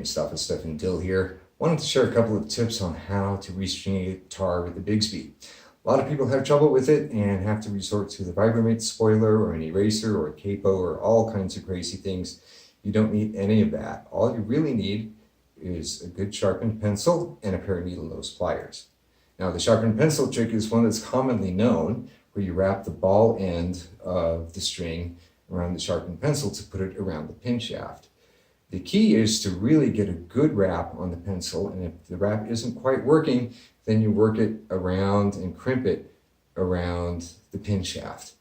Hey Stuff, it's Stephen Dill here. Wanted to share a couple of tips on how to restring a guitar with the Bigsby. A lot of people have trouble with it and have to resort to the vibrato spoiler or an eraser or a capo or all kinds of crazy things. You don't need any of that. All you really need is a good sharpened pencil and a pair of needle nose pliers. Now the sharpened pencil trick is one that's commonly known, where you wrap the ball end of the string around the sharpened pencil to put it around the pin shaft. The key is to really get a good wrap on the pencil, and if the wrap isn't quite working, then you work it around and crimp it around the pin shaft.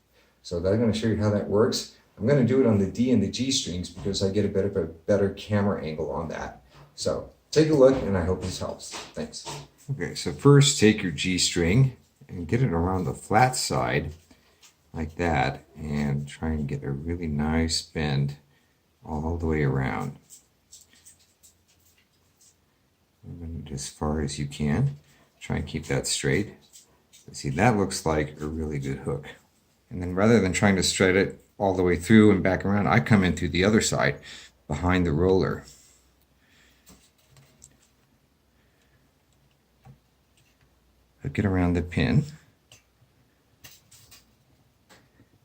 So I'm going to show you how that works. I'm going to do it on the D and the G strings because I get a better camera angle on that. So take a look, and I hope this helps. Thanks. Okay, so first take your G string and get it around the flat side like that, and try and get a really nice bend all the way around. As far as you can. Try and keep that straight. See, that looks like a really good hook. And then rather than trying to straight it all the way through and back around, I come in through the other side, behind the roller. Hook it around the pin.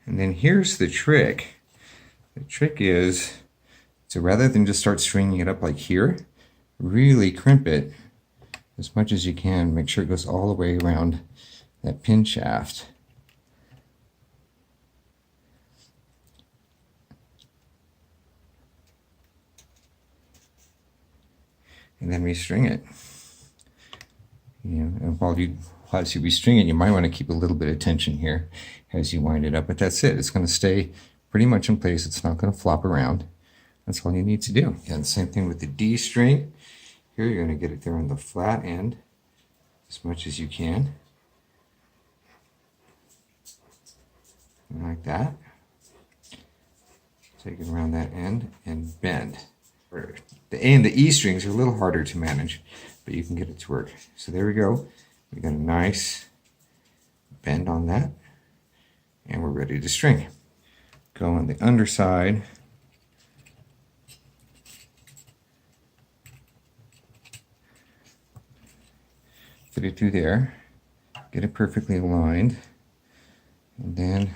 And then here's the trick. The trick is, so rather than just start stringing it up like here, really crimp it as much as you can. Make sure it goes all the way around that pin shaft. And then restring it. And while you restring it, you might want to keep a little bit of tension here as you wind it up. But that's it. It's going to stay pretty much in place. It's not going to flop around. That's all you need to do. And same thing with the D string. Here you're going to get it there on the flat end as much as you can. Like that. Take it around that end and bend. The A and the E strings are a little harder to manage, but you can get it to work. So there we go. We got a nice bend on that, and we're ready to string. Go on the underside. Fit it through there, get it perfectly aligned, and then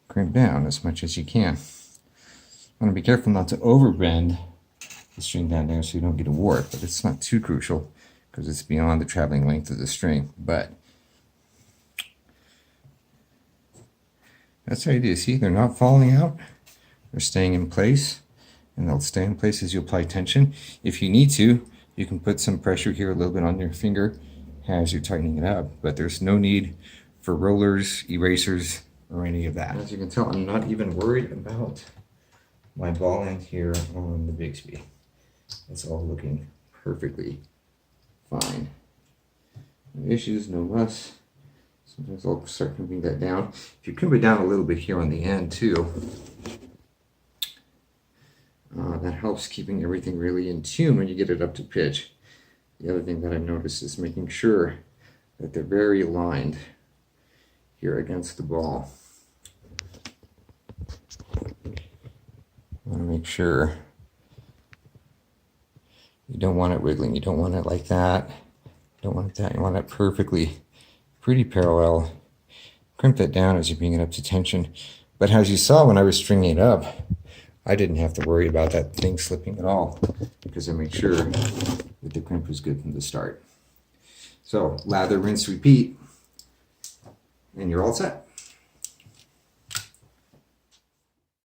crimp down as much as you can. You want to be careful not to overbend the string down there so you don't get a warp, but it's not too crucial because it's beyond the traveling length of the string. But that's how you do. See, they're not falling out, they're staying in place, and they'll stay in place as you apply tension. If you need to, you can put some pressure here a little bit on your finger as you're tightening it up, but there's no need for rollers, erasers, or any of that. As you can tell, I'm not even worried about my ball end here on the Bigsby. It's all looking perfectly fine. No issues, no muss. Sometimes I'll start crimping that down. If you crimp it down a little bit here on the end too, that helps keeping everything really in tune when you get it up to pitch. The other thing that I noticed is making sure that they're very aligned here against the ball. You want to make sure you don't want it wiggling. You don't want it like that. You don't want it that. You want it perfectly, pretty parallel. Crimp that down as you bring it up to tension. But as you saw when I was stringing it up, I didn't have to worry about that thing slipping at all because I made sure that the crimp was good from the start. So lather, rinse, repeat, and you're all set.